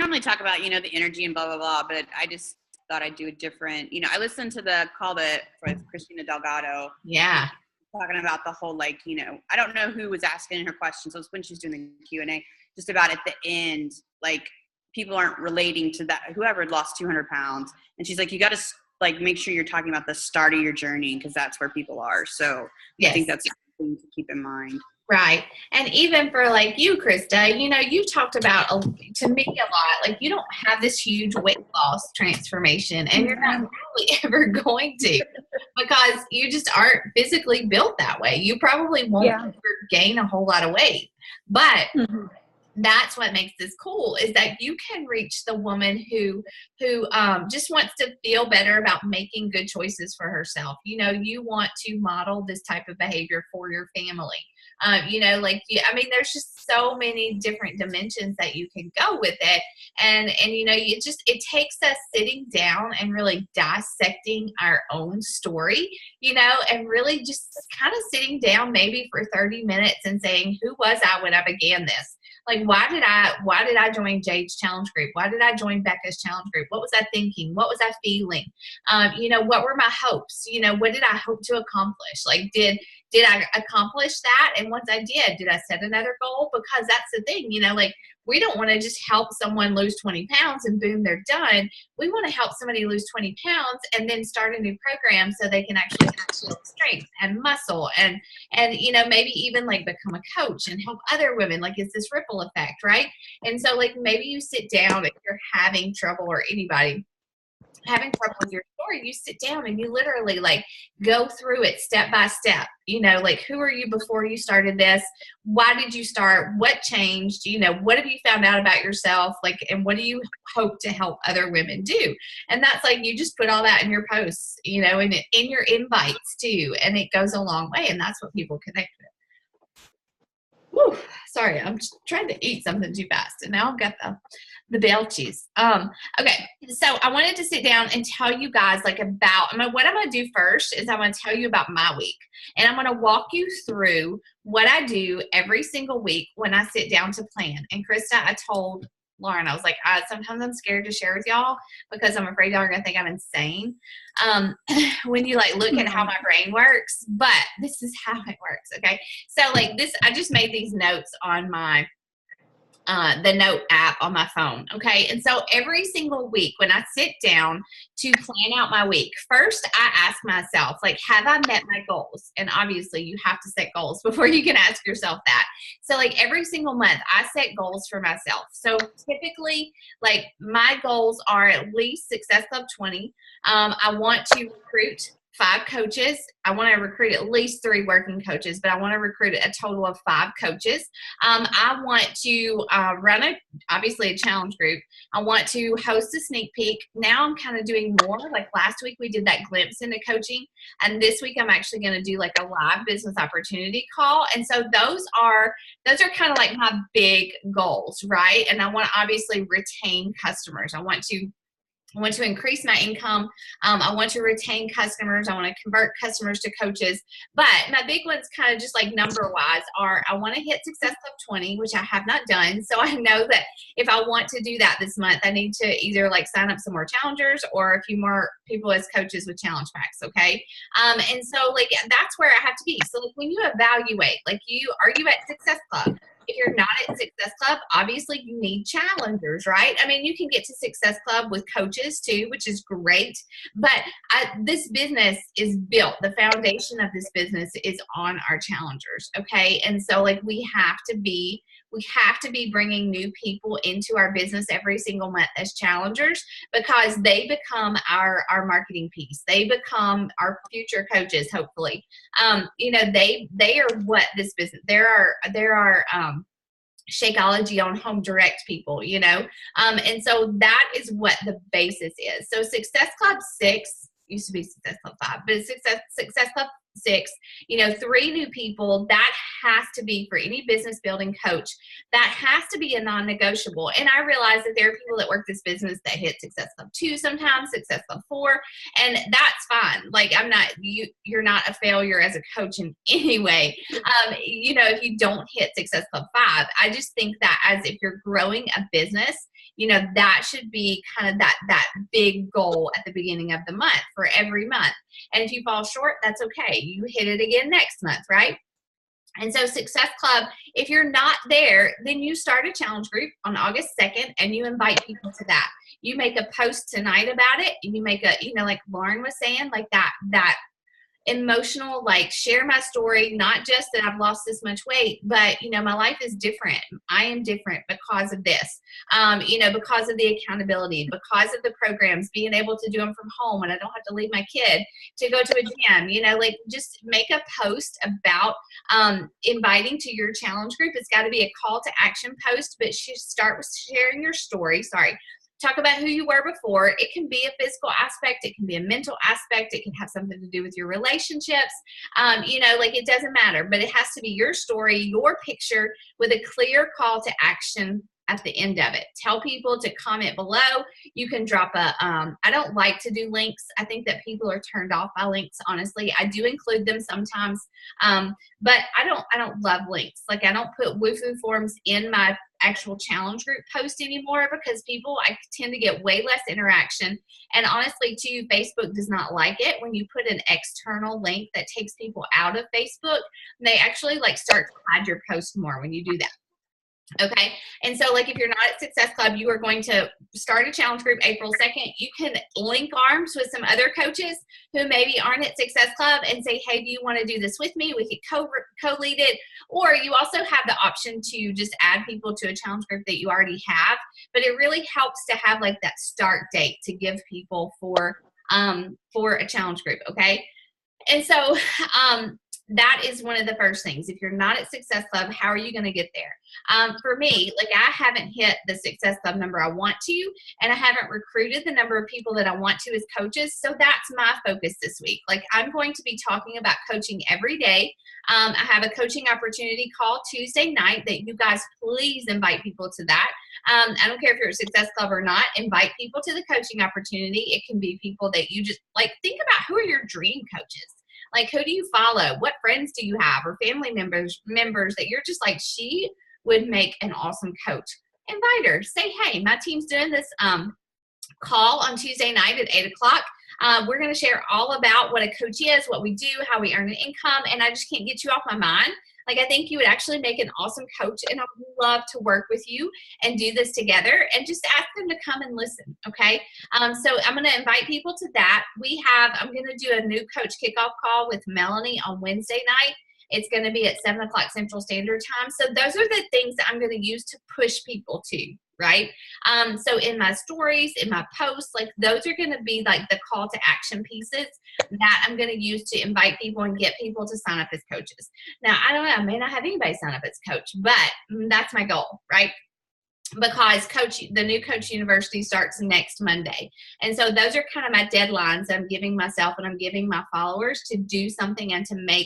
normally talk about, the energy and blah, blah, blah, but I just thought I'd do a different, I listened to the call with Christina Delgado. Yeah. Talking about the whole, I don't know who was asking her questions. It was when she was doing the Q&A, just about at the end, people aren't relating to that, whoever had lost 200 pounds. And she's like, you got to make sure you're talking about the start of your journey, because that's where people are. So yes. I think that's something to keep in mind. Right. And even for you, Krista, you've talked about, to me, a lot, you don't have this huge weight loss transformation, and you're not really ever going to, because you just aren't physically built that way. You probably won't ever gain a whole lot of weight, but that's what makes this cool, is that you can reach the woman who just wants to feel better about making good choices for herself. You want to model this type of behavior for your family. There's just so many different dimensions that you can go with it. And it takes us sitting down and really dissecting our own story, and really just kind of sitting down maybe for 30 minutes and saying, who was I when I began this? Why did I join Jade's challenge group? Why did I join Becca's challenge group? What was I thinking? What was I feeling? What were my hopes? What did I hope to accomplish? Did I accomplish that? And once I did I set another goal? Because that's the thing, we don't want to just help someone lose 20 pounds and boom, they're done. We want to help somebody lose 20 pounds and then start a new program so they can actually build strength and muscle and maybe even become a coach and help other women. It's this ripple effect, right? And so maybe you sit down if you're having trouble, or anybody having trouble with your story, you sit down and you literally go through it step by step. Who are you before you started this? Why did you start? What changed? What have you found out about yourself? And what do you hope to help other women do? And that's you just put all that in your posts, and in your invites too. And it goes a long way. And that's what people connect with. Whew, sorry, I'm trying to eat something too fast, and now I've got the belchies. Okay, so I wanted to sit down and tell you guys about, what I'm going to do first is I'm going to tell you about my week, and I'm going to walk you through what I do every single week when I sit down to plan. And Krista, I told Lauren, I was sometimes I'm scared to share with y'all because I'm afraid y'all are going to think I'm insane when you look at how my brain works, but this is how it works. Okay. So I just made these notes on my the note app on my phone. Okay. And so every single week when I sit down to plan out my week, first I ask myself, have I met my goals? And obviously you have to set goals before you can ask yourself that. So every single month I set goals for myself. So typically my goals are at least Success Club 20. I want to recruit 5 coaches. I want to recruit at least 3 working coaches, but I want to recruit a total of 5 coaches. I want to run obviously a challenge group. I want to host a sneak peek. Now I'm kind of doing more. Last week we did that glimpse into coaching, and this week I'm actually going to do a live business opportunity call. And so those are kind of my big goals, right? And I want to obviously retain customers. I want to increase my income. I want to retain customers. I want to convert customers to coaches. But my big ones kind of just number-wise are I want to hit Success Club 20, which I have not done. So I know that if I want to do that this month, I need to either sign up some more challengers or a few more people as coaches with challenge packs, okay? And so that's where I have to be. So when you evaluate, are you at Success Club? If you're not at Success Club, obviously you need challengers, right? You can get to Success Club with coaches too, which is great. But this business is built. The foundation of this business is on our challengers, okay? And so we have to be bringing new people into our business every single month as challengers, because they become our marketing piece. They become our future coaches, hopefully. They are what this business, there are Shakeology on Home Direct people, and so that is what the basis is. So Success Club 6 used to be Success Club 5, but Success Club 6, 3 new people, that has to be for any business building coach. That has to be a non-negotiable. And I realize that there are people that work this business that hit Success Club 2 sometimes, Success Club 4, and that's fine. You're not a failure as a coach in any way. If you don't hit Success Club 5, I just think that as if you're growing a business, that should be kind of that big goal at the beginning of the month for every month. And if you fall short, that's okay. You hit it again next month, right? And so Success Club, if you're not there, then you start a challenge group on August 2nd and you invite people to that. You make a post tonight about it, and you make a, like Lauren was saying, like that emotional, like share my story, not just that I've lost this much weight, but my life is different. I am different because of this, because of the accountability, because of the programs, being able to do them from home and I don't have to leave my kid to go to a gym, like just make a post about inviting to your challenge group. It's got to be a call to action post, but start with sharing your story. Talk about who you were before. It can be a physical aspect. It can be a mental aspect. It can have something to do with your relationships. It doesn't matter, but it has to be your story, your picture with a clear call to action at the end of it. Tell people to comment below. You can drop I don't like to do links. I think that people are turned off by links, honestly. I do include them sometimes, but I don't love links. Like I don't put woohoo forms in my actual challenge group post anymore because I tend to get way less interaction. And honestly too, Facebook does not like it when you put an external link that takes people out of Facebook. They actually start to hide your post more when you do that. Okay. And so if you're not at Success Club, you are going to start a challenge group April 2nd. You can link arms with some other coaches who maybe aren't at Success Club and say, hey, do you want to do this with me? We could co-lead it. Or you also have the option to just add people to a challenge group that you already have. But it really helps to have that start date to give people for a challenge group. Okay. And so, that is one of the first things. If you're not at Success Club, how are you going to get there? For me, I haven't hit the Success Club number I want to, and I haven't recruited the number of people that I want to as coaches. So that's my focus this week. I'm going to be talking about coaching every day. I have a coaching opportunity call Tuesday night that you guys please invite people to that. I don't care if you're at Success Club or not, invite people to the coaching opportunity. It can be people that you just think about who are your dream coaches. Who do you follow? What friends do you have or family members that you're just she would make an awesome coach? Invite her. Say, hey, my team's doing this call on Tuesday night at 8 o'clock. We're going to share all about what a coach is, what we do, how we earn an income, and I just can't get you off my mind. I think you would actually make an awesome coach, and I would love to work with you and do this together and just ask them to come and listen, okay? So I'm going to invite people to that. I'm going to do a new coach kickoff call with Melanie on Wednesday night. It's going to be at 7 o'clock Central Standard Time. So those are the things that I'm going to use to push people to, right? So in my stories, in my posts, those are going to be the call to action pieces that I'm going to use to invite people and get people to sign up as coaches. Now, I don't know, I may not have anybody sign up as coach, but that's my goal, right? Because the new Coach University starts next Monday. And so those are kind of my deadlines I'm giving myself and I'm giving my followers to do something and to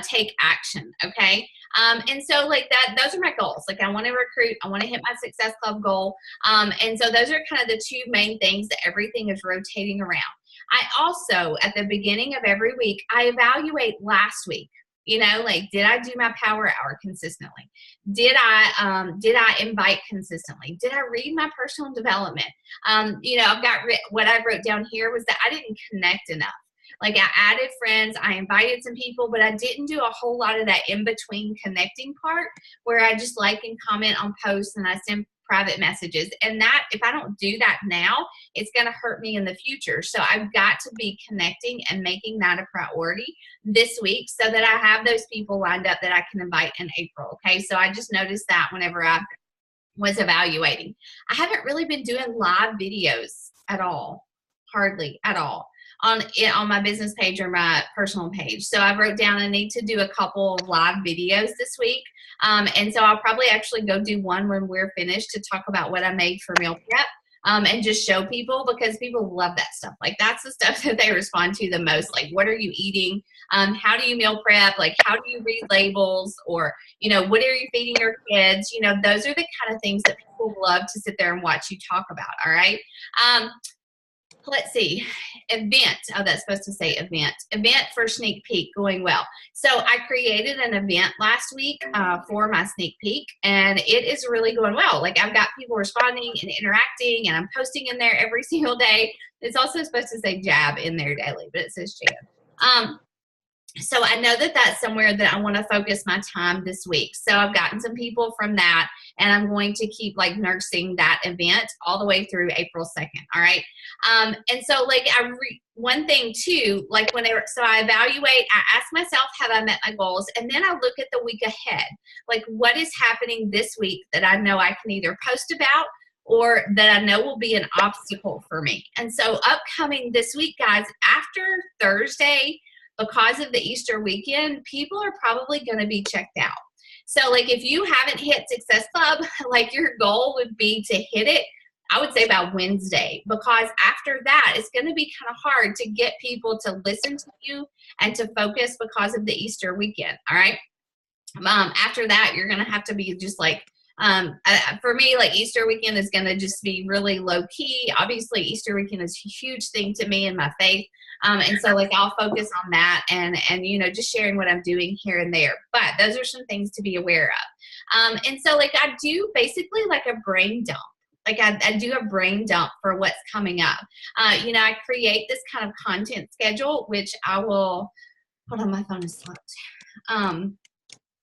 take action. Okay. And so those are my goals. I want to recruit, I want to hit my Success Club goal. And so those are kind of the two main things that everything is rotating around. I also, at the beginning of every week, I evaluate last week. Did I do my power hour consistently? Did I invite consistently? Did I read my personal development? I've got what I wrote down here was that I didn't connect enough. I added friends, I invited some people, but I didn't do a whole lot of that in between connecting part where I just like and comment on posts and I send private messages. And that, if I don't do that now, it's going to hurt me in the future. So I've got to be connecting and making that a priority this week so that I have those people lined up that I can invite in April. Okay. So I just noticed that whenever I was evaluating, I haven't really been doing live videos at all, hardly at all, on my business page or my personal page. So I wrote down I need to do a couple of live videos this week. And so I'll probably actually go do one when we're finished to talk about what I made for meal prep. And just show people because people love that stuff. That's the stuff that they respond to the most. What are you eating? How do you meal prep? How do you read labels? Or, what are you feeding your kids? Those are the kind of things that people love to sit there and watch you talk about. All right. let's see, event. Oh, that's supposed to say event. Event for sneak peek going well. So I created an event last week for my sneak peek, and it is really going well. Like I've got people responding and interacting, and I'm posting in there every single day. It's also supposed to say jab in there daily, but it says jab. So I know that that's somewhere that I want to focus my time this week. So I've gotten some people from that, and I'm going to keep like nursing that event all the way through April 2nd. All right. And so like one thing too, like so I evaluate, I ask myself, have I met my goals? And then I look at the week ahead, like what is happening this week that I know I can either post about or that I know will be an obstacle for me. And so upcoming this week, guys, after Thursday, because of the Easter weekend, people are probably going to be checked out. So like if you haven't hit Success Club, like your goal would be to hit it, I would say about Wednesday, because after that, it's going to be kind of hard to get people to listen to you and to focus because of the Easter weekend. All right. After that, you're going to have to be just like, for me, like Easter weekend is going to just be really low key. Obviously, Easter weekend is a huge thing to me in my faith. And so like I'll focus on that and, you know, just sharing what I'm doing here and there. But those are some things to be aware of. And so like I do basically like a brain dump. Like I do a brain dump for what's coming up. You know, I create this kind of content schedule, which I will, hold on, my phone is slumped.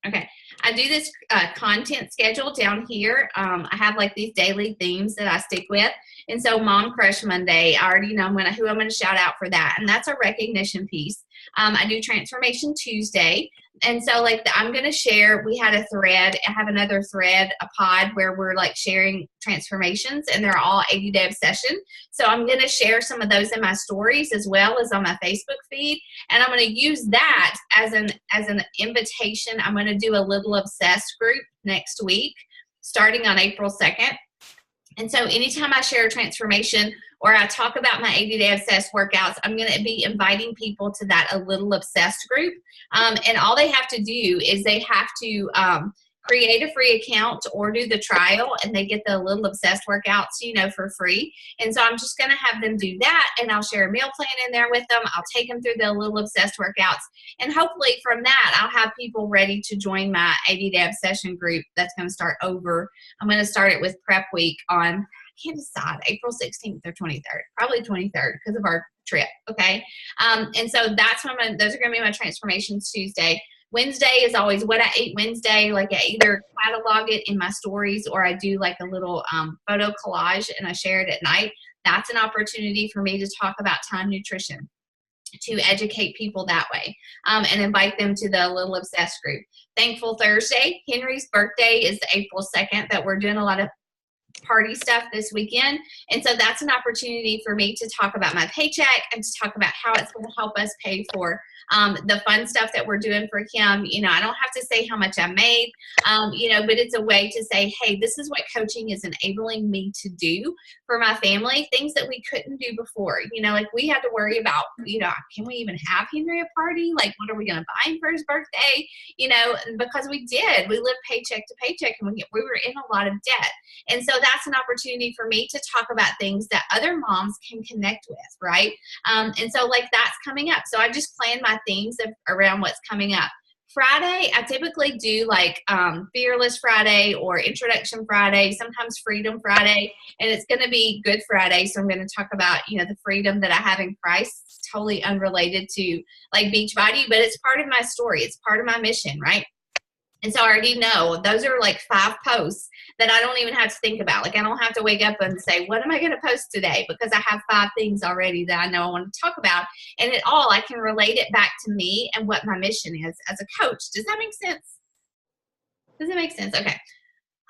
Okay, I do this content schedule down here. I have like these daily themes that I stick with. And so Mom Crush Monday, I already know who I'm going to shout out for that. And that's a recognition piece. I do Transformation Tuesday. And so like I'm going to share, we had a thread, I have another thread, a pod where we're like sharing transformations, and they're all 80-day obsession. So I'm going to share some of those in my stories as well as on my Facebook feed. And I'm going to use that as an invitation. I'm going to do a Little Obsessed group next week, starting on April 2nd. And so anytime I share a transformation or I talk about my 80-day obsessed workouts, I'm going to be inviting people to that A Little Obsessed group. And all they have to do is they have to create a free account or do the trial, and they get the Little Obsessed workouts, you know, for free. And so I'm just going to have them do that, and I'll share a meal plan in there with them. I'll take them through the Little Obsessed workouts. And hopefully from that, I'll have people ready to join my 80-day obsession group that's going to start over. I'm going to start it with prep week on, I can't decide, April 16th or 23rd, probably 23rd because of our trip. Okay. And so that's when those are going to be my Transformations Tuesday. Wednesday is always What I Ate Wednesday. Like I either catalog it in my stories or I do like a little photo collage and I share it at night. That's an opportunity for me to talk about time nutrition, to educate people that way, and invite them to the Little Obsessed group. Thankful Thursday, Henry's birthday is April 2nd, that we're doing a lot of party stuff this weekend. And so that's an opportunity for me to talk about my paycheck and to talk about how it's going to help us pay for the fun stuff that we're doing for him. You know, I don't have to say how much I made, you know, but it's a way to say, hey, this is what coaching is enabling me to do for my family, things that we couldn't do before. You know, like we had to worry about, you know, can we even have Henry a party? Like, what are we going to buy him for his birthday? You know, because we lived paycheck to paycheck, and we were in a lot of debt. And so that's an opportunity for me to talk about things that other moms can connect with, right? And so like that's coming up. So I just plan my themes around what's coming up. Friday, I typically do like Fearless Friday or Introduction Friday, sometimes Freedom Friday, and it's going to be Good Friday. So I'm going to talk about, you know, the freedom that I have in Christ, totally unrelated to like Beachbody, but it's part of my story. It's part of my mission, right? And so I already know those are like 5 posts that I don't even have to think about. Like I don't have to wake up and say, what am I going to post today? Because I have 5 things already that I know I want to talk about. And it all, I can relate it back to me and what my mission is as a coach. Does that make sense? Does it make sense? Okay.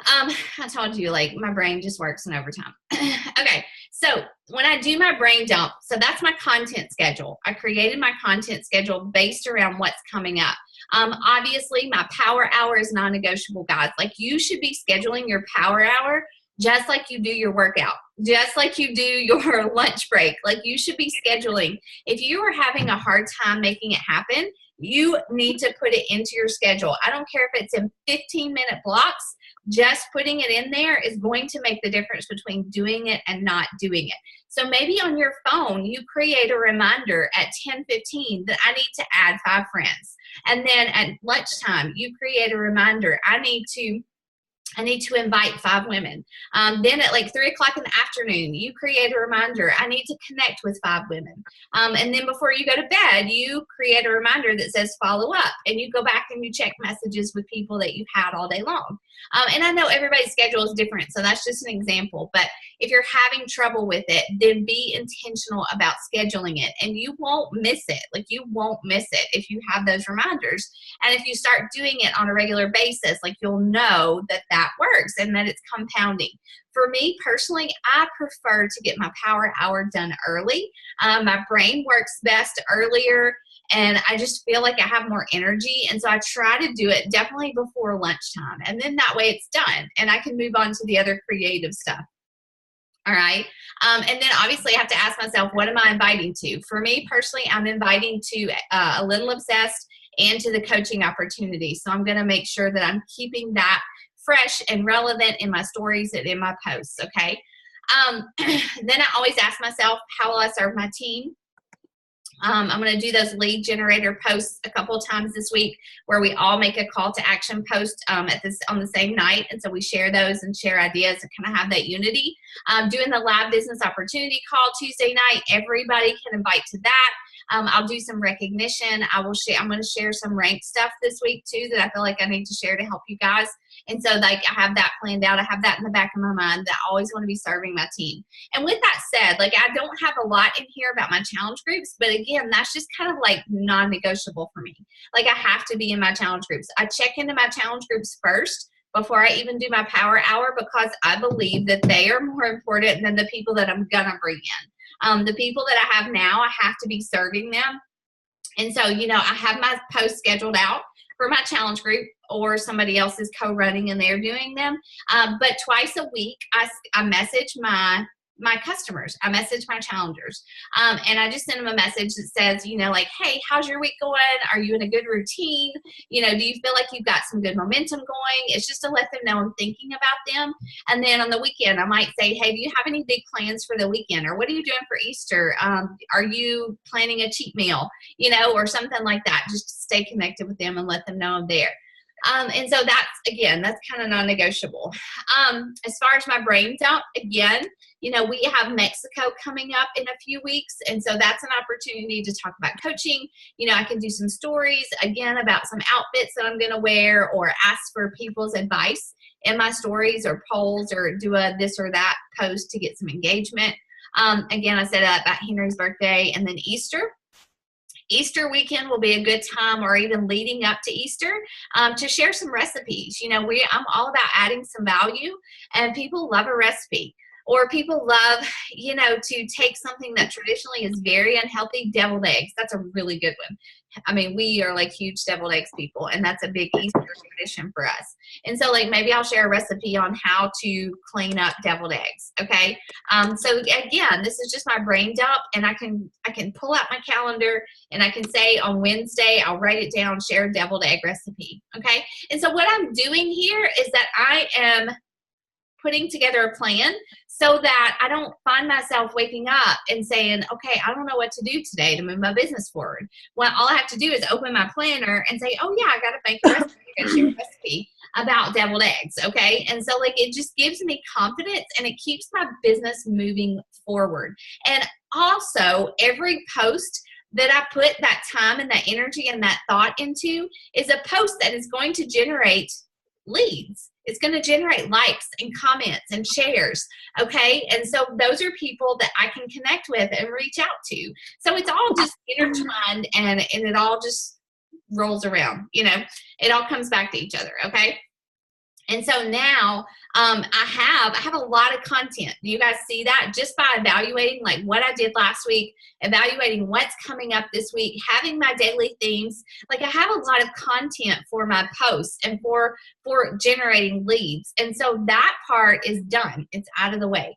I told you, like, my brain just works in overtime. Okay. So when I do my brain dump, so that's my content schedule. I created my content schedule based around what's coming up. Obviously my power hour is non-negotiable, guys. Like you should be scheduling your power hour just like you do your workout, just like you do your lunch break. Like you should be scheduling. If you are having a hard time making it happen, you need to put it into your schedule. I don't care if it's in 15-minute blocks. just putting it in there is going to make the difference between doing it and not doing it. So maybe on your phone, you create a reminder at 10:15 that I need to add 5 friends. And then at lunchtime, you create a reminder, I need to invite 5 women. Then at like 3 o'clock in the afternoon, you create a reminder, I need to connect with 5 women. And then before you go to bed, you create a reminder that says follow up, and you go back and you check messages with people that you've had all day long. And I know everybody's schedule is different, so that's just an example. But if you're having trouble with it, then be intentional about scheduling it, and you won't miss it. Like, you won't miss it if you have those reminders. And if you start doing it on a regular basis, like, you'll know that that works and that it's compounding. For me personally, I prefer to get my power hour done early. My brain works best earlier, and I just feel like I have more energy. And so I try to do it definitely before lunchtime. And then that way it's done and I can move on to the other creative stuff. All right. And then obviously I have to ask myself, what am I inviting to? For me personally, I'm inviting to A Little Obsessed and to the coaching opportunity. So I'm going to make sure that I'm keeping that fresh and relevant in my stories and in my posts. Okay. Then I always ask myself, how will I serve my team? I'm going to do those lead generator posts a couple of times this week where we all make a call to action post on the same night. And so we share those and share ideas and kind of have that unity. Doing the live business opportunity call Tuesday night. Everybody can invite to that. I'll do some recognition. I'm going to share some rank stuff this week too that I feel like I need to share to help you guys. And so like I have that planned out. I have that in the back of my mind that I always want to be serving my team. And with that said, like I don't have a lot in here about my challenge groups, but again, that's just kind of like non-negotiable for me. Like I have to be in my challenge groups. I check into my challenge groups first before I even do my power hour because I believe that they are more important than the people that I'm going to bring in. The people that I have now, I have to be serving them. And so, you know, I have my posts scheduled out for my challenge group or somebody else is co-running and they're doing them. But twice a week, I message my customers. I message my challengers. And I just send them a message that says, you know, like, hey, how's your week going? Are you in a good routine? You know, do you feel like you've got some good momentum going? It's just to let them know I'm thinking about them. And then on the weekend, I might say, hey, do you have any big plans for the weekend? Or what are you doing for Easter? Are you planning a cheat meal? You know, or something like that, just to stay connected with them and let them know I'm there. And so that's kind of non-negotiable. As far as my brain dump, again, you know, we have Mexico coming up in a few weeks. And so that's an opportunity to talk about coaching. You know, I can do some stories again about some outfits that I'm going to wear or ask for people's advice in my stories or polls or do a this or that post to get some engagement. Again, I said about Henry's birthday and then Easter. Easter weekend will be a good time, or even leading up to Easter, to share some recipes. You know, I'm all about adding some value, and people love a recipe. Or people love, you know, to take something that traditionally is very unhealthy, deviled eggs. That's a really good one. I mean, we are like huge deviled eggs people, and that's a big Easter tradition for us. And so like maybe I'll share a recipe on how to clean up deviled eggs. Okay. So again, this is just my brain dump, and I can pull out my calendar and I can say on Wednesday, I'll write it down, share a deviled egg recipe. Okay. And so what I'm doing here is that I am putting together a plan so that I don't find myself waking up and saying, okay, I don't know what to do today to move my business forward. Well, all I have to do is open my planner and say, oh yeah, I got to make a recipe. I got to share a recipe about deviled eggs. Okay. And so like, it just gives me confidence and it keeps my business moving forward. And also every post that I put that time and that energy and that thought into is a post that is going to generate leads. It's going to generate likes and comments and shares. Okay. And so those are people that I can connect with and reach out to. So it's all just intertwined and it all just rolls around, you know, it all comes back to each other. Okay. And so now I have a lot of content. Do you guys see that? Just by evaluating like what I did last week, evaluating what's coming up this week, having my daily themes. Like I have a lot of content for my posts and for generating leads. And so that part is done. It's out of the way.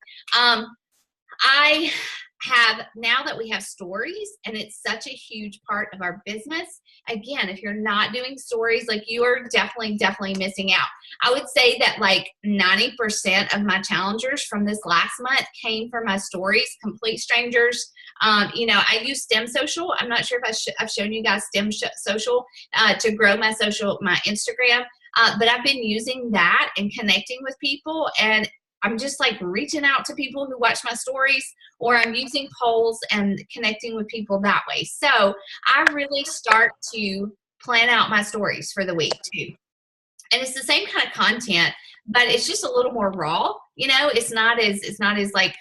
now that we have stories, and it's such a huge part of our business. Again, if you're not doing stories, like, you are definitely missing out. I would say that like 90% of my challengers from this last month came from my stories, complete strangers. I use STEM Social. I'm not sure if I've shown you guys STEM Social to grow my Instagram. But I've been using that and connecting with people, and I'm just like reaching out to people who watch my stories, or I'm using polls and connecting with people that way. So I really start to plan out my stories for the week too. And it's the same kind of content, but it's just a little more raw. It's not as like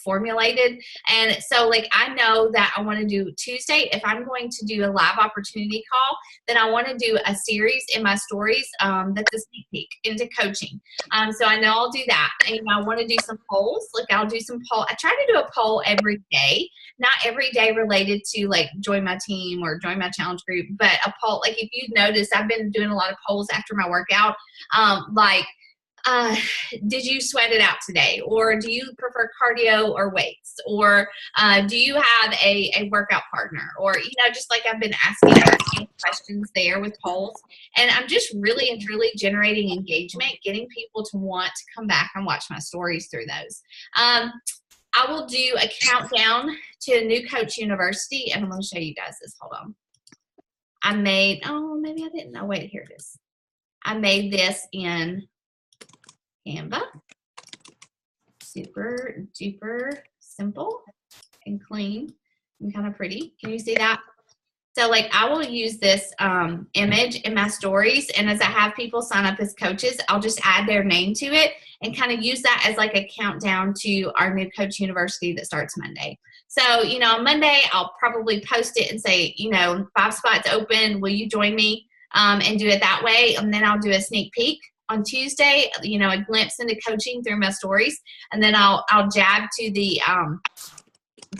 formulated. And so like, I know that I want to do Tuesday, if I'm going to do a live opportunity call, then I want to do a series in my stories that's a sneak peek into coaching. So I know I'll do that. And I want to do some polls. Like, I'll do some poll. I try to do a poll every day, not every day related to like join my team or join my challenge group, but a poll. Like, if you notice, I've been doing a lot of polls after my workout, did you sweat it out today? Or do you prefer cardio or weights? Or do you have a workout partner? Or, just like, I've been asking questions there with polls. And I'm just really and truly generating engagement, getting people to want to come back and watch my stories through those. I will do a countdown to New Coach University. And I'm going to show you guys this. Hold on. Maybe I didn't. Oh, wait, here it is. I made this in Canva. Super duper simple and clean and kind of pretty. Can you see that? So like, I will use this image in my stories, and as I have people sign up as coaches, I'll just add their name to it and kind of use that as like a countdown to our New Coach University that starts Monday. So, on Monday, I'll probably post it and say, 5 spots open. Will you join me? And do it that way. And then I'll do a sneak peek on Tuesday, a glimpse into coaching through my stories. And then I'll jab to the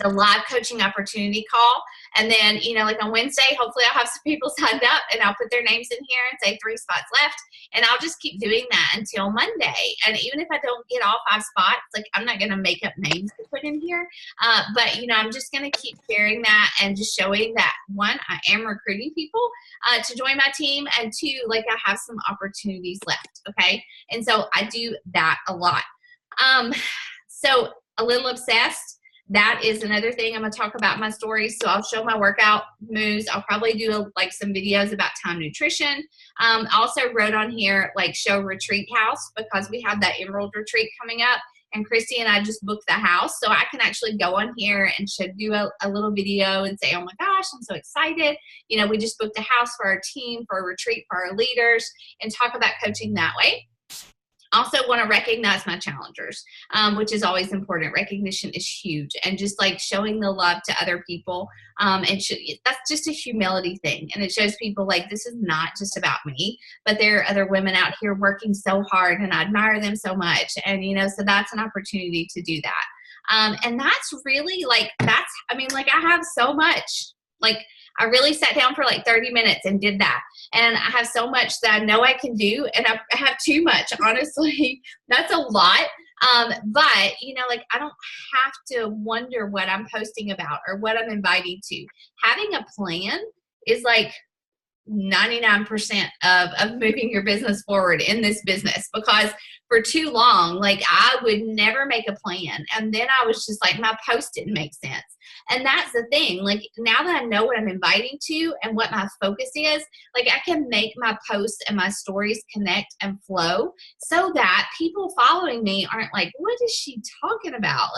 live coaching opportunity call. And then, like on Wednesday, hopefully I'll have some people signed up, and I'll put their names in here and say 3 spots left. And I'll just keep doing that until Monday. And even if I don't get all 5 spots, like, I'm not going to make up names to put in here. But, I'm just going to keep sharing that and just showing that, 1, I am recruiting people to join my team, and 2, like, I have some opportunities left. Okay. And so I do that a lot. So a little obsessed. That is another thing I'm going to talk about in my stories. So I'll show my workout moves. I'll probably do some videos about time nutrition. I also wrote on here, like, show retreat house, because we have that Emerald retreat coming up, and Christy and I just booked the house. So I can actually go on here and should do a little video and say, oh my gosh, I'm so excited. We just booked a house for our team, for a retreat for our leaders, and talk about coaching that way. Also want to recognize my challengers, which is always important. Recognition is huge, and just like showing the love to other people. That's just a humility thing. And it shows people like, this is not just about me, but there are other women out here working so hard, and I admire them so much. And, so that's an opportunity to do that. And that's really I have so much, I really sat down for 30 minutes and did that. And I have so much that I know I can do, and I have too much, honestly. That's a lot. But, I don't have to wonder what I'm posting about or what I'm inviting to. Having a plan is 99% of moving your business forward in this business, because for too long, I would never make a plan. And then I was just my post didn't make sense. And that's the thing, now that I know what I'm inviting to and what my focus is, I can make my posts and my stories connect and flow, so that people following me aren't like, what is she talking about?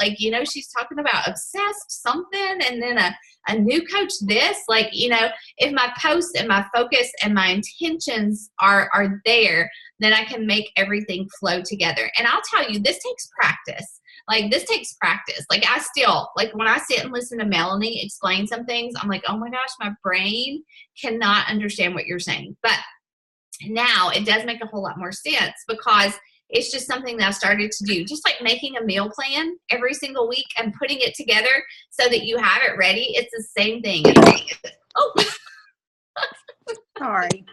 She's talking about obsessed something, and then a new coach this, if my posts and my focus and my intentions are there, then I can make everything flow together. And I'll tell you, this takes practice. This takes practice. I still, when I sit and listen to Melanie explain some things, I'm like, oh my gosh, my brain cannot understand what you're saying. But now it does make a whole lot more sense, because it's just something that I started to do. Just like making a meal plan every single week and putting it together so that you have it ready. It's the same thing. Sorry.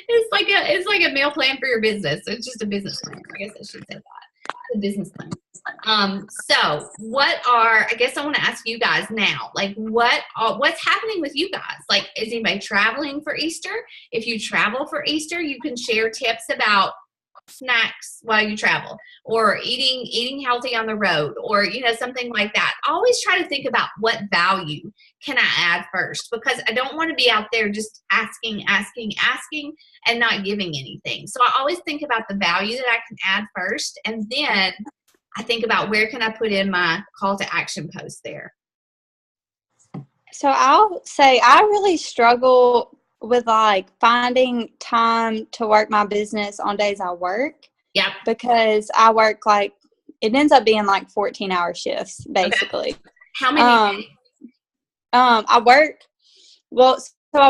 It's like a meal plan for your business. It's just a business plan. I guess I should say that. the business plan. So I guess I want to ask you guys now, like what's happening with you guys? Like, is anybody traveling for Easter? If you travel for Easter, you can share tips about snacks while you travel, or eating healthy on the road, or something like that. Always try to think about what value can I add first, because I don't want to be out there just asking and not giving anything. So I always think about the value that I can add first, and then I think about where can I put in my call to action post there. So I'll say I really struggle with like finding time to work my business on days I work. Yep. Because I work it ends up being like 14-hour shifts basically. Okay. How many days? I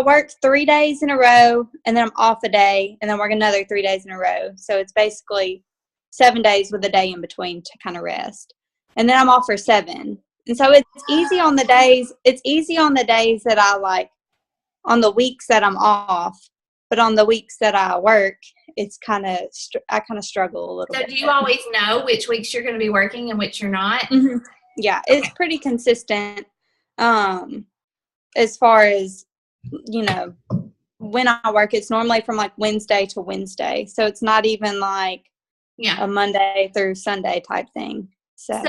work 3 days in a row, and then I'm off a day, and then work another 3 days in a row. So it's basically 7 days with a day in between to kind of rest. And then I'm off for 7. And so it's easy on the days that I like, on the weeks that I'm off, but on the weeks that I work, it's I kind of struggle a little bit. So do you always know which weeks you're going to be working and which you're not? Mm-hmm. Yeah, it's pretty consistent. As far as, when I work, it's normally from like Wednesday to Wednesday. So it's not even like a Monday through Sunday type thing. So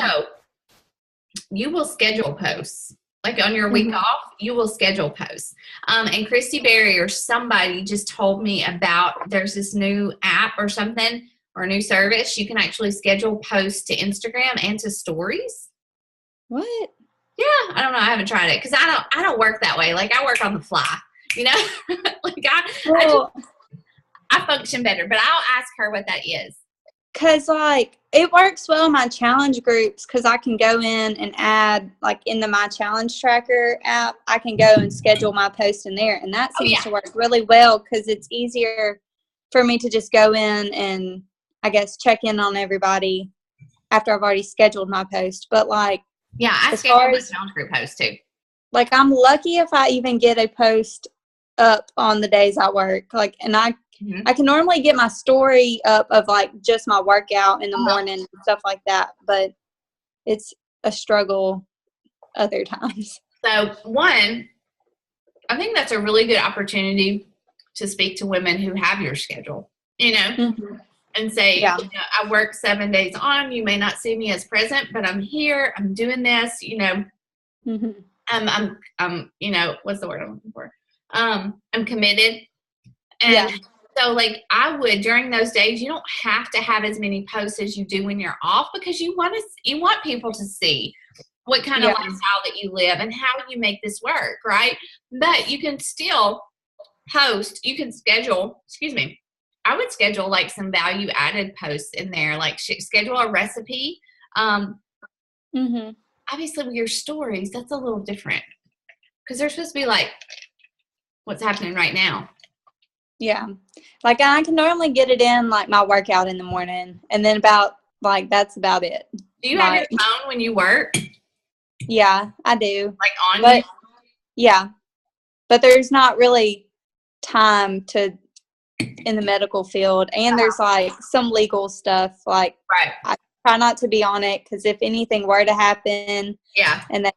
you will schedule posts. Like on your week off, you will schedule posts. And Christy Berry or somebody just told me about, there's this new app or something, or a new service. You can actually schedule posts to Instagram and to stories. What? Yeah, I don't know. I haven't tried it because I don't work that way. Like I work on the fly, I function better, but I'll ask her what that is. Because, it works well in my challenge groups because I can go in and add, in the My Challenge Tracker app, I can go and schedule my posts in there. And that seems to work really well because it's easier for me to just go in and, I guess, check in on everybody after I've already scheduled my post. But, I schedule my challenge group post, too. I'm lucky if I even get a post up on the days I work. And I can normally get my story up of just my workout in the morning and stuff like that, but it's a struggle other times. So one, I think that's a really good opportunity to speak to women who have your schedule, and say, I work 7 days on, you may not see me as present, but I'm here, I'm doing this, I'm what's the word I'm looking for? I'm committed. And so I would, during those days, you don't have to have as many posts as you do when you're off, because you want people to see what kind of lifestyle that you live and how you make this work, right? But you can still post, you can schedule, I would schedule some value added posts in there, schedule a recipe. Obviously with your stories, that's a little different because they're supposed to be what's happening right now. Yeah. I can normally get it in my workout in the morning, and then that's about it. Do you have your phone when you work? Yeah, I do. On you? Yeah. But there's not really time in the medical field, and there's some legal stuff. Right. I try not to be on it because if anything were to happen, and then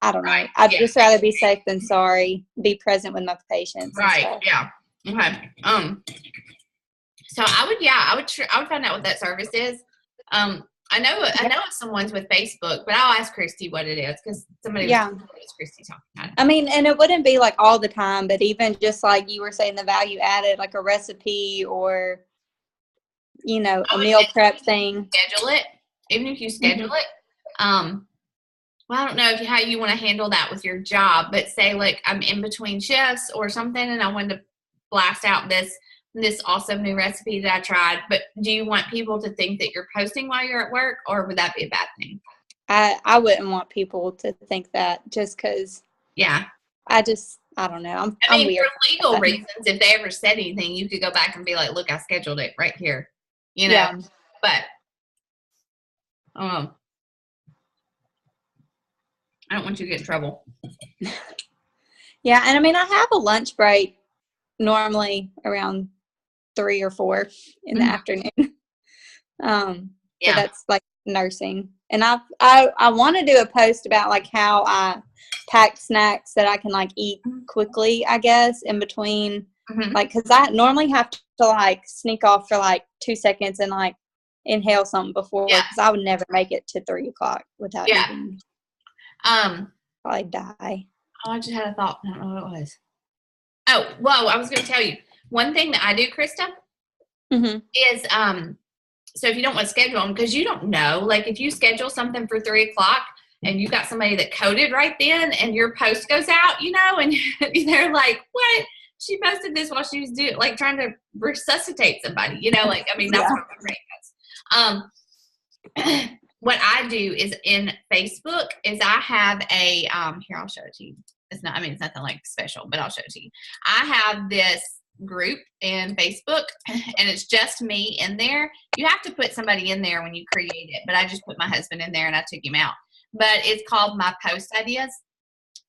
I don't know. I'd just rather be safe than sorry. Be present with my patients. Right. Yeah. Okay. So I would find out what that service is. I know of some ones with Facebook, but I'll ask Christy what it is because somebody was Christy talking about it. I mean, and it wouldn't be all the time, but even just you were saying, the value added, a recipe or a meal prep thing. Schedule it, even if you schedule it. Well, I don't know how you want to handle that with your job, but say I'm in between shifts or something, and I wanted to blast out this awesome new recipe that I tried. But do you want people to think that you're posting while you're at work, or would that be a bad thing? I wouldn't want people to think that, just because. Yeah. I don't know. I'm weird. For legal reasons, if they ever said anything, you could go back and be like, look, I scheduled it right here. Yeah. But I don't want you to get in trouble. Yeah, and I mean, I have a lunch break normally around 3 or 4 in the afternoon. So that's like nursing. And I want to do a post about like how I pack snacks that I can like eat quickly, I guess, in between. Like, because I normally have to like sneak off for like 2 seconds and like inhale something before, because I would never make it to 3 o'clock without eating. Probably die. Oh, I just had a thought. I don't know what it was. Oh, well, I was going to tell you one thing that I do, Krista, is so if you don't want to schedule them, because you don't know, like if you schedule something for 3 o'clock and you got somebody that coded right then and your post goes out, you know, and they're like, what? She posted this while she was doing, like, trying to resuscitate somebody, you know, like, I mean, that's what my brain does. What I do is in Facebook is I have a, here, I'll show it to you. It's not, I mean, it's nothing like special, but I'll show it to you. I have this group in Facebook and it's just me in there. You have to put somebody in there when you create it, but I just put my husband in there and I took him out. But it's called My Post Ideas.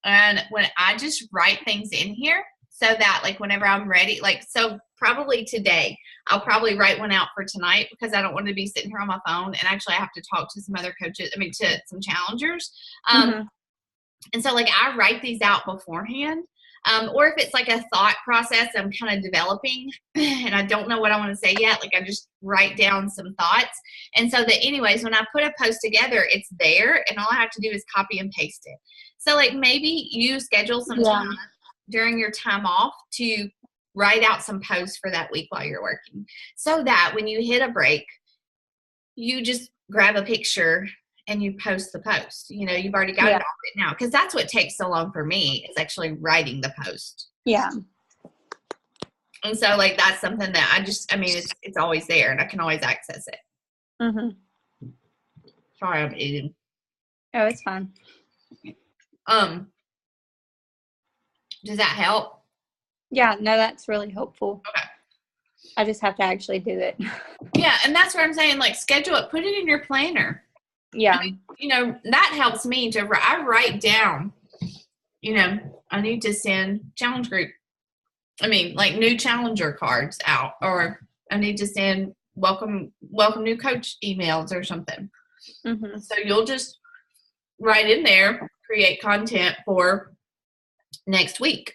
And when I just write things in here, so that like whenever I'm ready, like, so probably today, I'll probably write one out for tonight because I don't want to be sitting here on my phone. And actually I have to talk to some other coaches, I mean, to some challengers. And so like I write these out beforehand. Or if it's like a thought process I'm kind of developing and I don't know what I want to say yet, like I just write down some thoughts. And so that anyways, when I put a post together, it's there and all I have to do is copy and paste it. So like maybe you schedule some time during your time off to write out some posts for that week while you're working, so that when you hit a break, you just grab a picture and you post the post. You know, you've already got it all written out, because that's what takes so long for me, is actually writing the post. Yeah. And so like that's something that I mean, it's always there and I can always access it. Sorry, I'm eating. Oh, it's fine. Does that help? Yeah, no, that's really helpful. Okay. I just have to actually do it. Yeah, and that's what I'm saying, like schedule it, put it in your planner. Yeah. I mean, you know, that helps me to, I write down, you know, I need to send challenge group, I mean, like new challenger cards out, or I need to send welcome new coach emails or something. So you'll just write in there, create content for next week.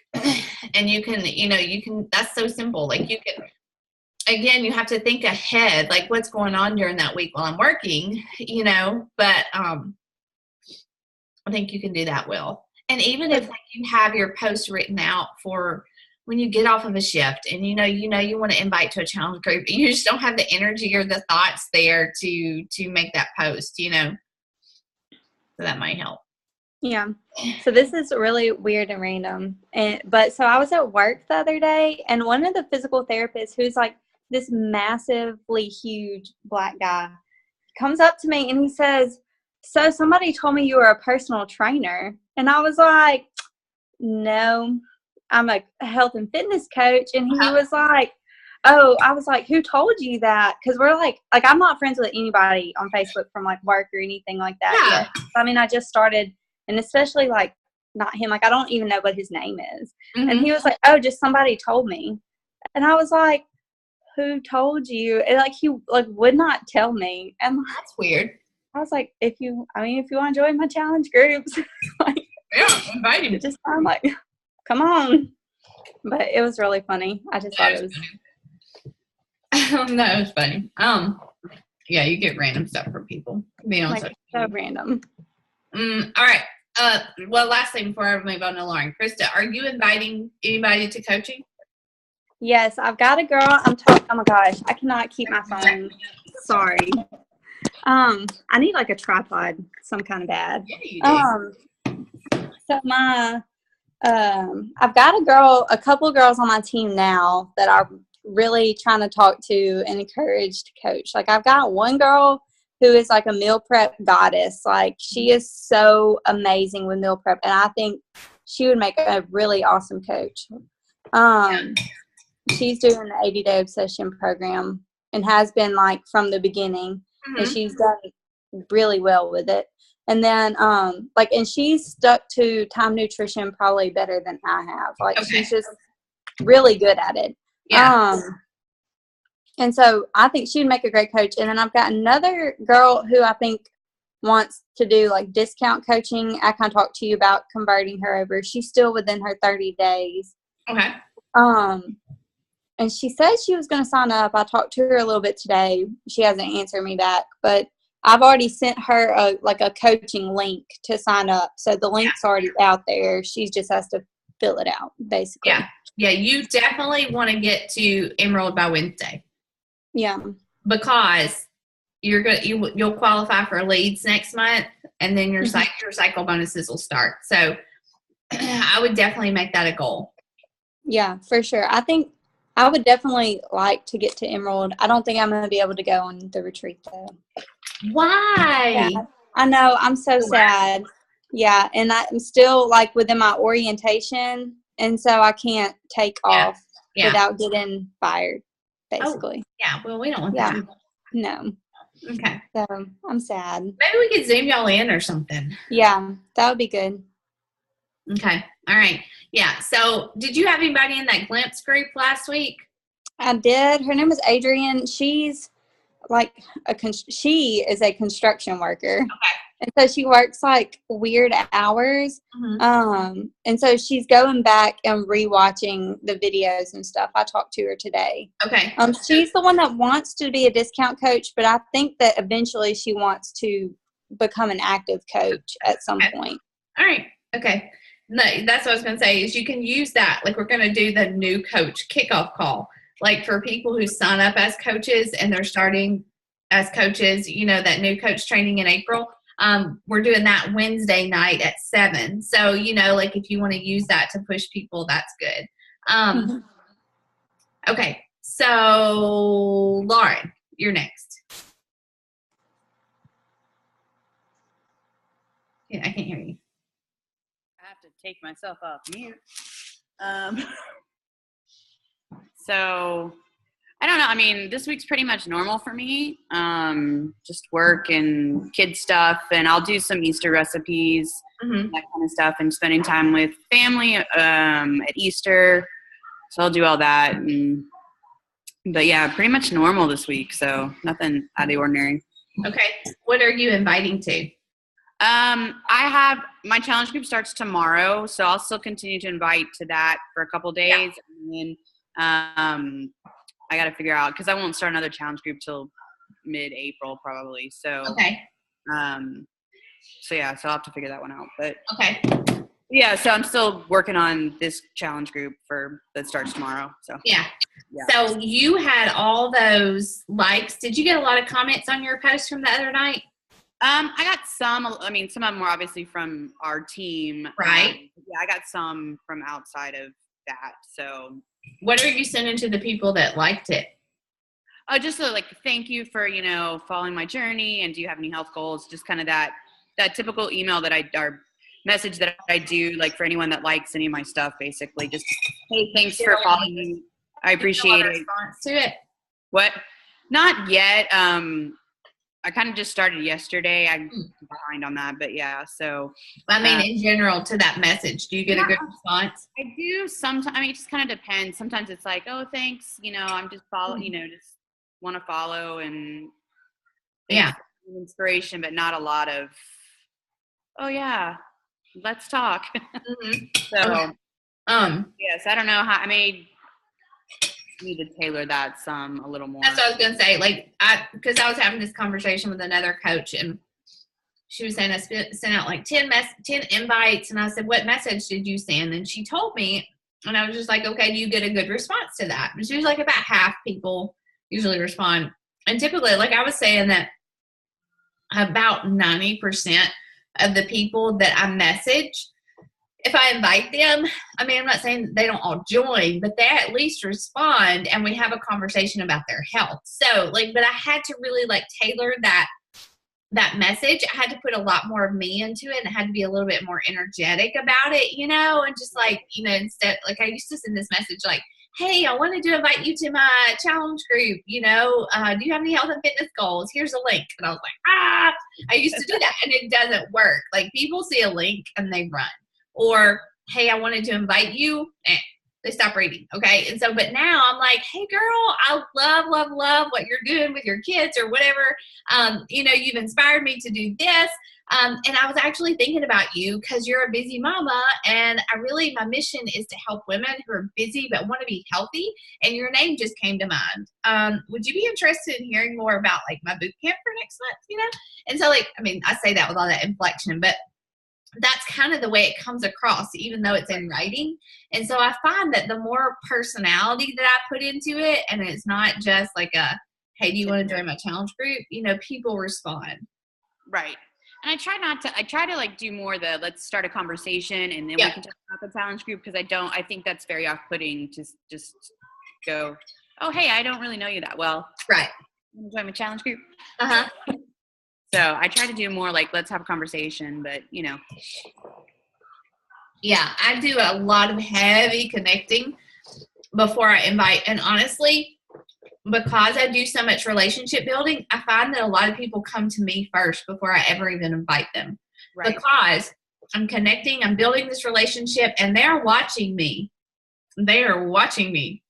And you can, you know, that's so simple. Like you can, again, you have to think ahead, like what's going on during that week while I'm working, you know, but I think you can do that well. And even if like, you have your post written out for when you get off of a shift and you know you want to invite to a challenge group, you just don't have the energy or the thoughts there to make that post, you know, so that might help. Yeah. So this is really weird and random. But so I was at work the other day, and one of the physical therapists, who's like this massively huge black guy, comes up to me and he says, so somebody told me you were a personal trainer. And I was like, no, I'm a health and fitness coach. And he was like, oh, I was like, who told you that? Because we're like I'm not friends with anybody on Facebook from like work or anything like that yet. I mean, I just started. And especially, like, not him. Like, I don't even know what his name is. And he was like, oh, just somebody told me. And I was like, who told you? And, like, he, like, would not tell me. And that's weird. I was like, if you want to join my challenge groups, like, invite him. Just, I'm like, come on. But it was really funny. I just thought it was. That was funny. Yeah, you get random stuff from people. Being on like, so random. All right. Well, last thing before I move on to Lauren, Krista, are you inviting anybody to coaching? Yes, I've got a girl. Oh my gosh, I cannot keep my phone. Sorry. I need like a tripod, some kind of bad. Yeah, you do. So I've got a couple girls on my team now that are really trying to talk to and encourage to coach. Like I've got one girl who is like a meal prep goddess. Like she is so amazing with meal prep, and I think she would make a really awesome coach. She's doing the 80-day obsession program and has been like from the beginning, and she's done really well with it. And then and she's stuck to time nutrition probably better than I have. Like she's just really good at it. And so I think she'd make a great coach. And then I've got another girl who I think wants to do like discount coaching. I kind of talked to you about converting her over. She's still within her 30 days. Okay. And she said she was going to sign up. I talked to her a little bit today. She hasn't answered me back, but I've already sent her a coaching link to sign up. So the link's already out there. She just has to fill it out, basically. Yeah. Yeah. You definitely want to get to Emerald by Wednesday. Yeah. Because you'll qualify for leads next month, and then your cycle bonuses will start. So I would definitely make that a goal. Yeah, for sure. I think I would definitely like to get to Emerald. I don't think I'm going to be able to go on the retreat, though. Why? Yeah, I know. I'm so sad. Yeah, and I'm still, like, within my orientation, and so I can't take off without getting fired, basically. Oh, yeah, well, we don't want that. No. Okay. So, I'm sad. Maybe we could Zoom y'all in or something. Yeah, that would be good. Okay. All right. Yeah. So did you have anybody in that Glimpse group last week? I did. Her name is Adrienne. She's like she is a construction worker. Okay. And so she works like weird hours. Mm-hmm. And so she's going back and rewatching the videos and stuff. I talked to her today. Okay. She's the one that wants to be a discount coach, but I think that eventually she wants to become an active coach at some point. All right. Okay. No, that's what I was going to say is you can use that. Like we're going to do the new coach kickoff call. Like for people who sign up as coaches and they're starting as coaches, you know, that new coach training in April. We're doing that Wednesday night at 7. So, you know, like if you want to use that to push people, that's good. Okay. So Lauren, you're next. Yeah, I can't hear you. I have to take myself off mute. So I don't know. I mean, this week's pretty much normal for me. Just work and kid stuff, and I'll do some Easter recipes, that kind of stuff, and spending time with family at Easter. So I'll do all that. But yeah, pretty much normal this week. So nothing out of the ordinary. Okay. What are you inviting to? I have my challenge group starts tomorrow, so I'll still continue to invite to that for a couple days, and then I got to figure out because I won't start another challenge group till mid-April probably. So so yeah, so I'll have to figure that one out. But yeah, so I'm still working on this challenge group that starts tomorrow. So yeah. So you had all those likes. Did you get a lot of comments on your post from the other night? I got some. I mean, some of them were obviously from our team. Right. Yeah, I got some from outside of that. So what are you sending to the people that liked it? Just like thank you for, following my journey, and do you have any health goals? Just kind of that typical email or message that I do, like for anyone that likes any of my stuff, basically. Just, hey, thanks for following me. I appreciate it. Response to it? What? Not yet. I kind of just started yesterday. I'm behind on that, but yeah. So I mean, in general, to that message, do you get a good response? I do sometimes. I mean, it just kind of depends. Sometimes it's like, oh, thanks. I'm just following. Just want to follow and inspiration, but not a lot of. Oh yeah, let's talk. So yes, I don't know how. I need to tailor that a little more. That's what I was gonna say. Like because I was having this conversation with another coach, and she was saying I sent out like 10 invites, and I said, "What message did you send?" And she told me, and I was just like, "Okay, do you get a good response to that?" And she was like, "About half people usually respond." And typically, like I was saying, that about 90% of the people that I message, if I invite them, I mean, I'm not saying they don't all join, but they at least respond and we have a conversation about their health. So but I had to really tailor that message. I had to put a lot more of me into it, and it had to be a little bit more energetic about it, and just instead, I used to send this message hey, I wanted to invite you to my challenge group, do you have any health and fitness goals? Here's a link. And I was like, I used to do that, and it doesn't work. People see a link and they run. Or, hey, I wanted to invite you. they stop reading. Okay. And so, but now I'm like, hey girl, I love what you're doing with your kids or whatever. You've inspired me to do this. And I was actually thinking about you because you're a busy mama, and my mission is to help women who are busy but want to be healthy. And your name just came to mind. Would you be interested in hearing more about like my boot camp for next month? And so I say that with all that inflection, but that's kind of the way it comes across, even though it's in writing. And so I find that the more personality that I put into it, and it's not just like hey, do you want to join my challenge group? People respond. Right. And I try to like do more let's start a conversation and then we can talk about the challenge group, because I think that's very off-putting to just go, oh, hey, I don't really know you that well. Right. You want to join my challenge group? Uh-huh. So I try to do more like, let's have a conversation, but Yeah, I do a lot of heavy connecting before I invite. And honestly, because I do so much relationship building, I find that a lot of people come to me first before I ever even invite them. Right. Because I'm connecting, I'm building this relationship, and they're watching me. They are watching me.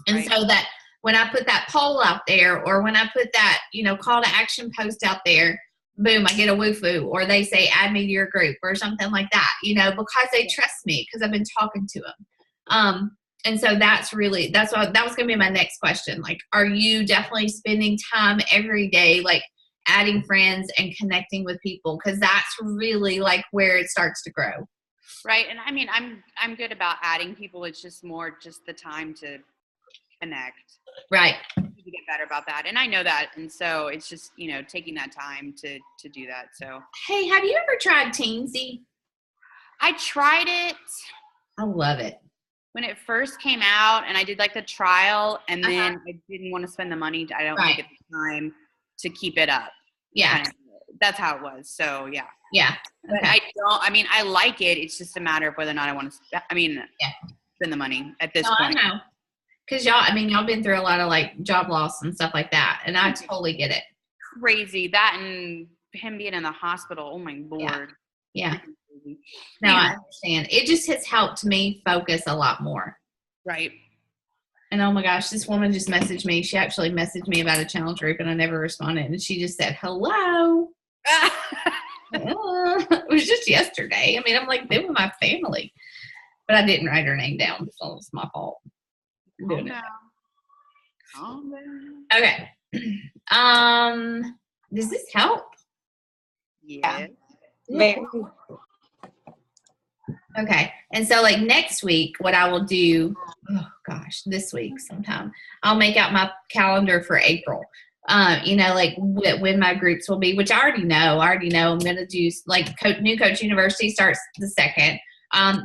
And right. So that when I put that poll out there, or when I put that, call to action post out there, boom, I get a woohoo, or they say, add me to your group or something like that, because they trust me because I've been talking to them. And so that was going to be my next question. Like, are you definitely spending time every day, like adding friends and connecting with people? Because that's really like where it starts to grow. Right. And I'm good about adding people. It's just more just the time to connect. Right. To get better about that. And I know that. And so it's just, taking that time to do that. So, hey, have you ever tried Teensy? I tried it. I love it. When it first came out, and I did like the trial, and then I didn't want to spend the money. I don't think at the time to keep it up. Yeah. That's how it was. So yeah. Yeah. Okay. But I like it. It's just a matter of whether or not I want to, spend the money at this point. I know. Cause y'all been through a lot of like job loss and stuff like that. And I totally get it. Crazy. That and him being in the hospital. Oh my Lord. Yeah. No, I understand. It just has helped me focus a lot more. Right. And oh my gosh, this woman just messaged me. She actually messaged me about a challenge group, and I never responded. And she just said, hello. It was just yesterday. I'm like, they were my family. But I didn't write her name down, so it's my fault. Calm down. Okay. Does this help? Yeah. Very. Okay. And so like next week, what I will do, this week sometime, I'll make out my calendar for April. Like when my groups will be, which I already know. I'm going to do like New Coach University starts the 2nd.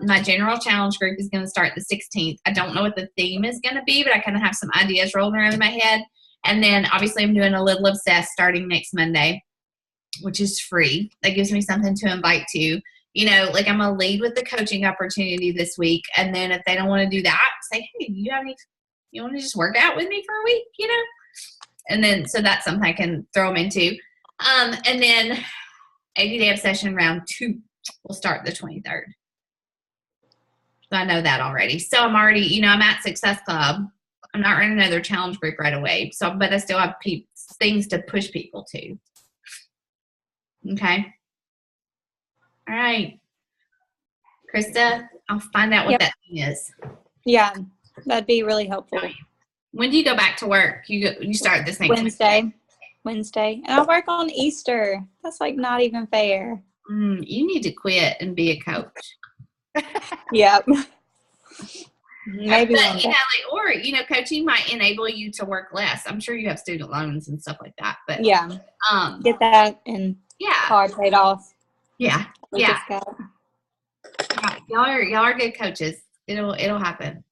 My general challenge group is going to start the 16th. I don't know what the theme is going to be, but I kind of have some ideas rolling around in my head. And then obviously I'm doing a Little Obsessed starting next Monday, which is free. That gives me something to invite to. Like I'm going to lead with the coaching opportunity this week. And then if they don't want to do that, say, hey, you want to just work out with me for a week, And then, so that's something I can throw them into. And then 80-day obsession round 2 will start the 23rd. So I know that already. So I'm already, I'm at Success Club. I'm not running another challenge group right away. So, but I still have things to push people to. Okay. All right. Krista, I'll find out what that thing is. Yeah, that'd be really helpful. When do you go back to work? You start this next Wednesday. And I work on Easter. That's like not even fair. You need to quit and be a coach. Yep. Maybe. But, coaching might enable you to work less. I'm sure you have student loans and stuff like that. But get that and car paid off. Yeah. Yeah. Y'all are good coaches. It'll happen.